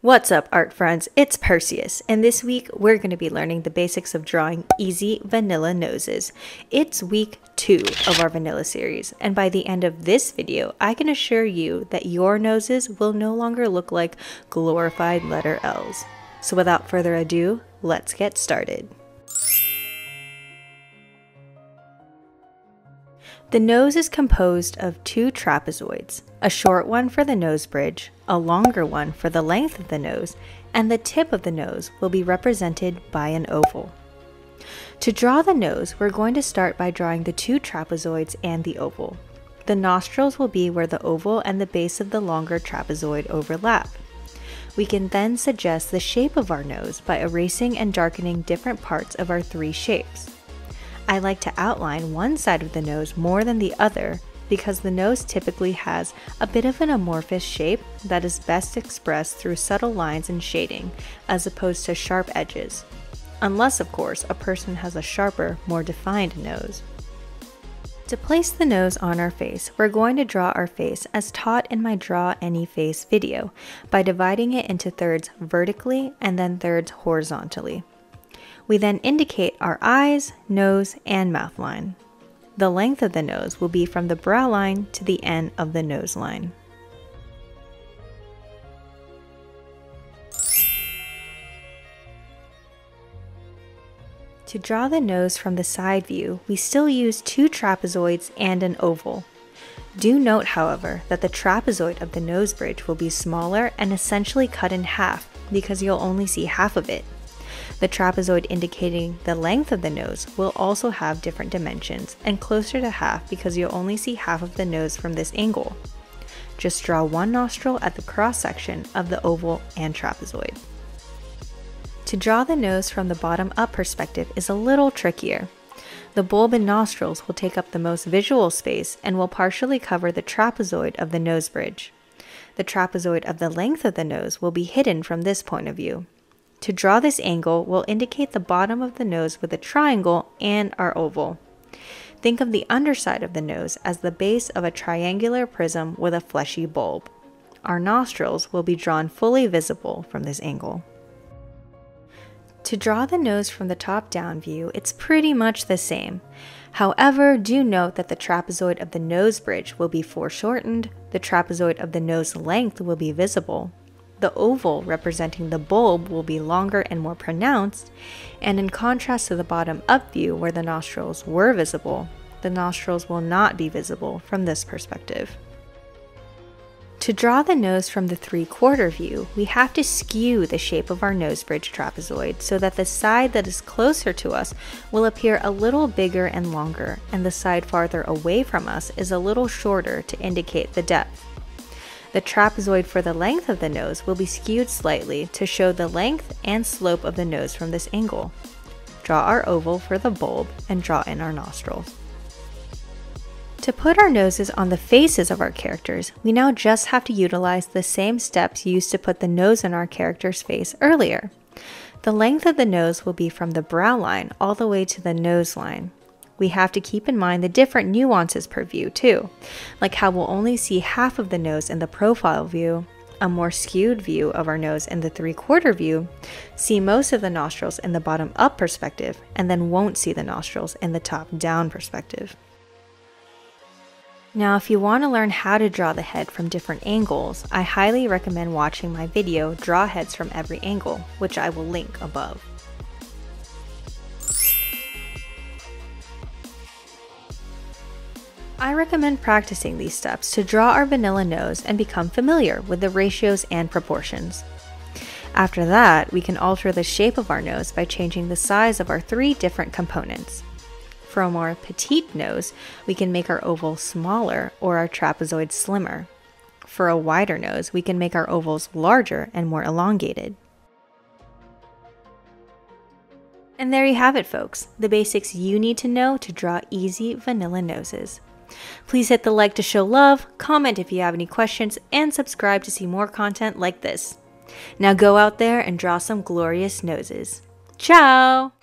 What's up, art friends? It's Perseus, and this week we're going to be learning the basics of drawing easy vanilla noses. It's week 2 of our vanilla series, and by the end of this video, I can assure you that your noses will no longer look like glorified letter L's. So without further ado, let's get started. The nose is composed of 2 trapezoids, a short one for the nose bridge, a longer one for the length of the nose, and the tip of the nose will be represented by an oval. To draw the nose, we're going to start by drawing the 2 trapezoids and the oval. The nostrils will be where the oval and the base of the longer trapezoid overlap. We can then suggest the shape of our nose by erasing and darkening different parts of our 3 shapes. I like to outline one side of the nose more than the other because the nose typically has a bit of an amorphous shape that is best expressed through subtle lines and shading as opposed to sharp edges. Unless, of course, a person has a sharper, more defined nose. To place the nose on our face, we're going to draw our face as taught in my Draw Any Face video by dividing it into thirds vertically and then thirds horizontally. We then indicate our eyes, nose, and mouth line. The length of the nose will be from the brow line to the end of the nose line. To draw the nose from the side view, we still use 2 trapezoids and an oval. Do note, however, that the trapezoid of the nose bridge will be smaller and essentially cut in half because you'll only see half of it. The trapezoid indicating the length of the nose will also have different dimensions and closer to half because you'll only see half of the nose from this angle. Just draw one nostril at the cross section of the oval and trapezoid. To draw the nose from the bottom up perspective is a little trickier. The bulb and nostrils will take up the most visual space and will partially cover the trapezoid of the nose bridge. The trapezoid of the length of the nose will be hidden from this point of view. To draw this angle, we'll indicate the bottom of the nose with a triangle and our oval. Think of the underside of the nose as the base of a triangular prism with a fleshy bulb. Our nostrils will be drawn fully visible from this angle. To draw the nose from the top-down view, it's pretty much the same. However, do note that the trapezoid of the nose bridge will be foreshortened, the trapezoid of the nose length will be visible, the oval representing the bulb will be longer and more pronounced, and in contrast to the bottom-up view where the nostrils were visible, the nostrils will not be visible from this perspective. To draw the nose from the 3/4 view, we have to skew the shape of our nose bridge trapezoid so that the side that is closer to us will appear a little bigger and longer, and the side farther away from us is a little shorter to indicate the depth. The trapezoid for the length of the nose will be skewed slightly to show the length and slope of the nose from this angle. Draw our oval for the bulb and draw in our nostrils. To put our noses on the faces of our characters, we now just have to utilize the same steps used to put the nose on our character's face earlier. The length of the nose will be from the brow line all the way to the nose line. We have to keep in mind the different nuances per view too, like how we'll only see half of the nose in the profile view, a more skewed view of our nose in the 3/4 view, see most of the nostrils in the bottom up perspective, and then won't see the nostrils in the top down perspective. Now, if you want to learn how to draw the head from different angles, I highly recommend watching my video, Draw Heads from Every Angle, which I will link above. I recommend practicing these steps to draw our vanilla nose and become familiar with the ratios and proportions. After that, we can alter the shape of our nose by changing the size of our 3 different components. For a more petite nose, we can make our oval smaller or our trapezoid slimmer. For a wider nose, we can make our ovals larger and more elongated. And there you have it, folks, the basics you need to know to draw easy vanilla noses. Please hit the like to show love, comment if you have any questions, and subscribe to see more content like this. Now go out there and draw some glorious noses. Ciao!